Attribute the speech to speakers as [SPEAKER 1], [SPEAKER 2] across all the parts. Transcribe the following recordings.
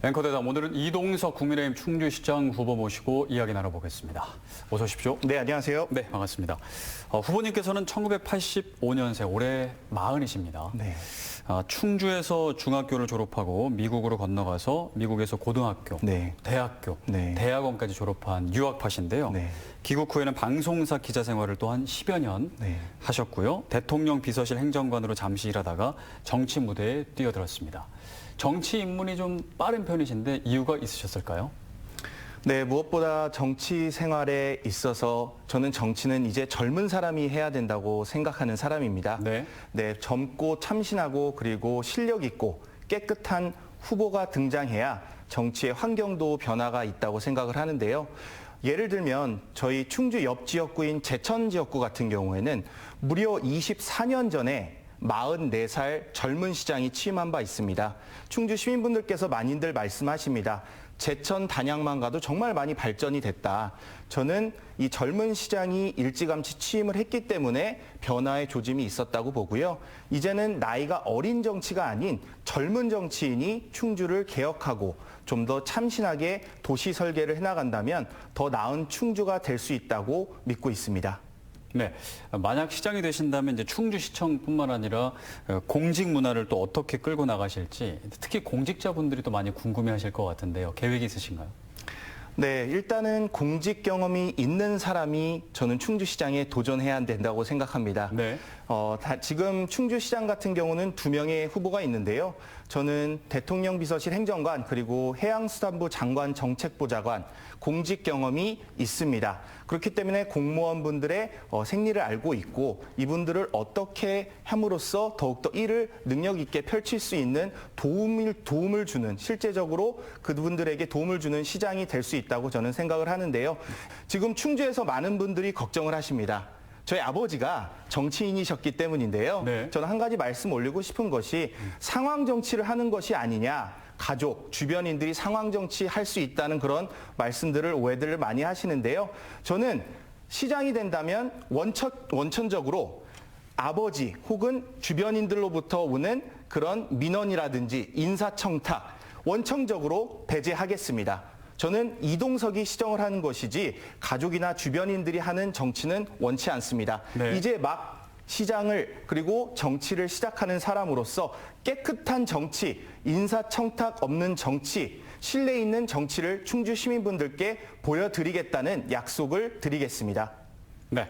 [SPEAKER 1] 앵커대담 오늘은 이동석 국민의힘 충주시장 후보 모시고 이야기 나눠보겠습니다. 어서 오십시오.
[SPEAKER 2] 네, 안녕하세요.
[SPEAKER 1] 네, 반갑습니다. 후보님께서는 1985년생, 올해 40이십니다.
[SPEAKER 2] 네.
[SPEAKER 1] 충주에서 중학교를 졸업하고 미국으로 건너가서 미국에서 고등학교,
[SPEAKER 2] 네.
[SPEAKER 1] 대학교,
[SPEAKER 2] 네.
[SPEAKER 1] 대학원까지 졸업한 유학파신데요.
[SPEAKER 2] 네.
[SPEAKER 1] 귀국 후에는 방송사 기자 생활을 또한 10여 년
[SPEAKER 2] 네.
[SPEAKER 1] 하셨고요. 대통령 비서실 행정관으로 잠시 일하다가 정치 무대에 뛰어들었습니다. 정치 입문이 좀 빠른 편이신데 이유가 있으셨을까요?
[SPEAKER 2] 네, 무엇보다 정치 생활에 있어서 저는 정치는 이제 젊은 사람이 해야 된다고 생각하는 사람입니다.
[SPEAKER 1] 네.
[SPEAKER 2] 네, 젊고 참신하고 그리고 실력 있고 깨끗한 후보가 등장해야 정치의 환경도 변화가 있다고 생각을 하는데요. 예를 들면 저희 충주 옆 지역구인 제천 지역구 같은 경우에는 무려 24년 전에 44살 젊은 시장이 취임한 바 있습니다. 충주 시민분들께서 많이들 말씀하십니다. 제천 단양만 가도 정말 많이 발전이 됐다. 저는 이 젊은 시장이 일찌감치 취임을 했기 때문에 변화의 조짐이 있었다고 보고요. 이제는 나이가 어린 정치가 아닌 젊은 정치인이 충주를 개혁하고 좀 더 참신하게 도시 설계를 해나간다면 더 나은 충주가 될 수 있다고 믿고 있습니다.
[SPEAKER 1] 네, 만약 시장이 되신다면 이제 충주시청뿐만 아니라 공직 문화를 또 어떻게 끌고 나가실지 특히 공직자분들이 또 많이 궁금해하실 것 같은데요. 계획이 있으신가요?
[SPEAKER 2] 네, 일단은 공직 경험이 있는 사람이 저는 충주시장에 도전해야 된다고 생각합니다.
[SPEAKER 1] 네.
[SPEAKER 2] 지금 충주시장 같은 경우는 2명의 후보가 있는데요. 저는 대통령 비서실 행정관 그리고 해양수산부 장관 정책보좌관 공직 경험이 있습니다. 그렇기 때문에 공무원분들의 생리를 알고 있고 이분들을 어떻게 함으로써 더욱더 일을 능력 있게 펼칠 수 있는 도움을 주는 실제적으로 그분들에게 도움을 주는 시장이 될 수 있다고 저는 생각을 하는데요. 지금 충주에서 많은 분들이 걱정을 하십니다. 저희 아버지가 정치인이셨기 때문인데요.
[SPEAKER 1] 네.
[SPEAKER 2] 저는 한 가지 말씀 올리고 싶은 것이 상황 정치를 하는 것이 아니냐. 가족, 주변인들이 상황 정치 할 수 있다는 그런 말씀들을 오해들을 많이 하시는데요. 저는 시장이 된다면 원천적으로 아버지 혹은 주변인들로부터 오는 그런 민원이라든지 인사청탁 원천적으로 배제하겠습니다. 저는 이동석이 시정을 하는 것이지 가족이나 주변인들이 하는 정치는 원치 않습니다.
[SPEAKER 1] 네.
[SPEAKER 2] 이제 막 시장을 그리고 정치를 시작하는 사람으로서 깨끗한 정치, 인사청탁 없는 정치, 신뢰 있는 정치를 충주 시민분들께 보여드리겠다는 약속을 드리겠습니다.
[SPEAKER 1] 네,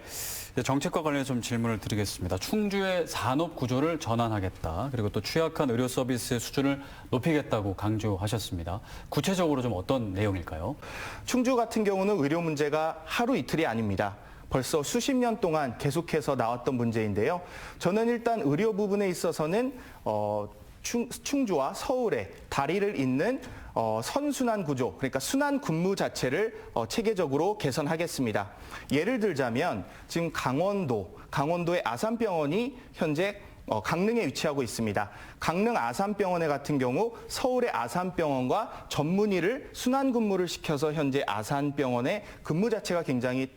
[SPEAKER 1] 정책과 관련해서 좀 질문을 드리겠습니다. 충주의 산업 구조를 전환하겠다. 그리고 또 취약한 의료 서비스의 수준을 높이겠다고 강조하셨습니다. 구체적으로 좀 어떤 내용일까요?
[SPEAKER 2] 충주 같은 경우는 의료 문제가 하루 이틀이 아닙니다. 벌써 수십 년 동안 계속해서 나왔던 문제인데요. 저는 일단 의료 부분에 있어서는 충주와 서울에 다리를 잇는 선순환 구조, 그러니까 순환 근무 자체를 체계적으로 개선하겠습니다. 예를 들자면 지금 강원도의 아산병원이 현재 강릉에 위치하고 있습니다. 강릉 아산병원에 같은 경우 서울의 아산병원과 전문의를 순환 근무를 시켜서 현재 아산병원의 근무 자체가 굉장히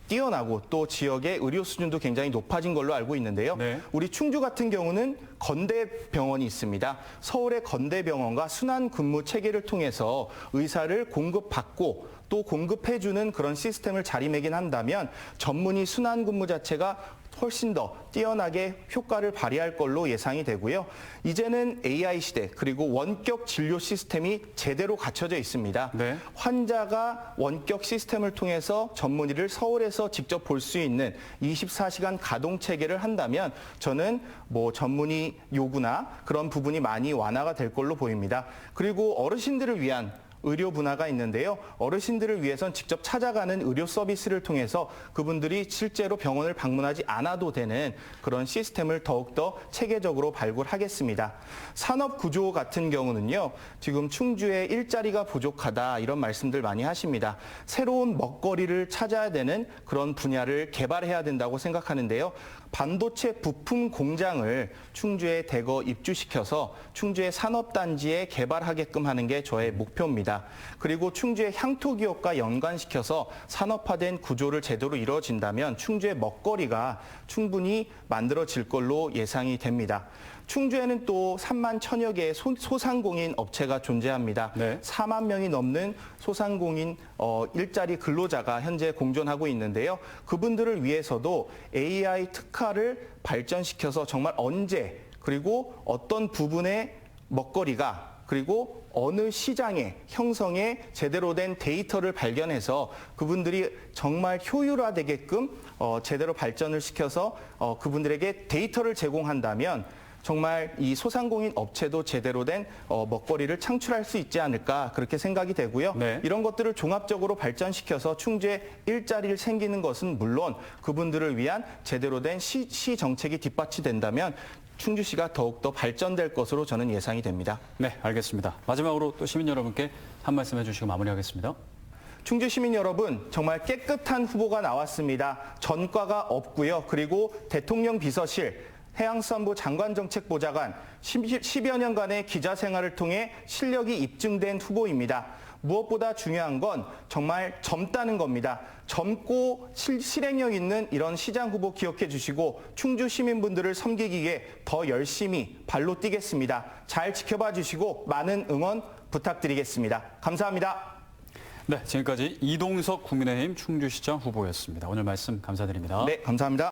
[SPEAKER 2] 뛰어나고 또 지역의 의료 수준도 굉장히 높아진 걸로 알고 있는데요.
[SPEAKER 1] 네.
[SPEAKER 2] 우리 충주 같은 경우는 건대병원이 있습니다. 서울의 건대병원과 순환 근무 체계를 통해서 의사를 공급받고 또 공급해주는 그런 시스템을 자리매김한다면 전문의 순환 근무 자체가 훨씬 더 뛰어나게 효과를 발휘할 걸로 예상이 되고요. 이제는 AI 시대 그리고 원격 진료 시스템이 제대로 갖춰져 있습니다.
[SPEAKER 1] 네.
[SPEAKER 2] 환자가 원격 시스템을 통해서 전문의를 서울에서 직접 볼 수 있는 24시간 가동 체계를 한다면 저는 전문의 요구나 그런 부분이 많이 완화가 될 걸로 보입니다. 그리고 어르신들을 위한 의료 분야가 있는데요. 어르신들을 위해선 직접 찾아가는 의료 서비스를 통해서 그분들이 실제로 병원을 방문하지 않아도 되는 그런 시스템을 더욱더 체계적으로 발굴하겠습니다. 산업 구조 같은 경우는요. 지금 충주에 일자리가 부족하다 이런 말씀들 많이 하십니다. 새로운 먹거리를 찾아야 되는 그런 분야를 개발해야 된다고 생각하는데요. 반도체 부품 공장을 충주에 대거 입주시켜서 충주의 산업단지에 개발하게끔 하는 게 저의 목표입니다. 그리고 충주의 향토 기업과 연관시켜서 산업화된 구조를 제대로 이루어진다면 충주의 먹거리가 충분히 만들어질 걸로 예상이 됩니다. 충주에는 또 3만 1천여 개의 소상공인 업체가 존재합니다.
[SPEAKER 1] 네.
[SPEAKER 2] 4만 명이 넘는 소상공인 일자리 근로자가 현재 공존하고 있는데요. 그분들을 위해서도 AI 특화를 발전시켜서 정말 언제 그리고 어떤 부분의 먹거리가 그리고 어느 시장의 형성에 제대로 된 데이터를 발견해서 그분들이 정말 효율화되게끔 제대로 발전을 시켜서 그분들에게 데이터를 제공한다면 정말 이 소상공인 업체도 제대로 된 먹거리를 창출할 수 있지 않을까 그렇게 생각이 되고요.
[SPEAKER 1] 네.
[SPEAKER 2] 이런 것들을 종합적으로 발전시켜서 충주에 일자리를 생기는 것은 물론 그분들을 위한 제대로 된 시 정책이 뒷받침된다면 충주시가 더욱더 발전될 것으로 저는 예상이 됩니다.
[SPEAKER 1] 네, 알겠습니다. 마지막으로 또 시민 여러분께 한 말씀 해주시고 마무리하겠습니다.
[SPEAKER 2] 충주 시민 여러분, 정말 깨끗한 후보가 나왔습니다. 전과가 없고요. 그리고 대통령 비서실, 해양수산부 장관정책보좌관, 10여 년간의 기자 생활을 통해 실력이 입증된 후보입니다. 무엇보다 중요한 건 정말 젊다는 겁니다. 젊고 실행력 있는 이런 시장 후보 기억해 주시고 충주 시민분들을 섬기기 위해 더 열심히 발로 뛰겠습니다. 잘 지켜봐 주시고 많은 응원 부탁드리겠습니다. 감사합니다.
[SPEAKER 1] 네, 지금까지 이동석 국민의힘 충주시장 후보였습니다. 오늘 말씀 감사드립니다.
[SPEAKER 2] 네, 감사합니다.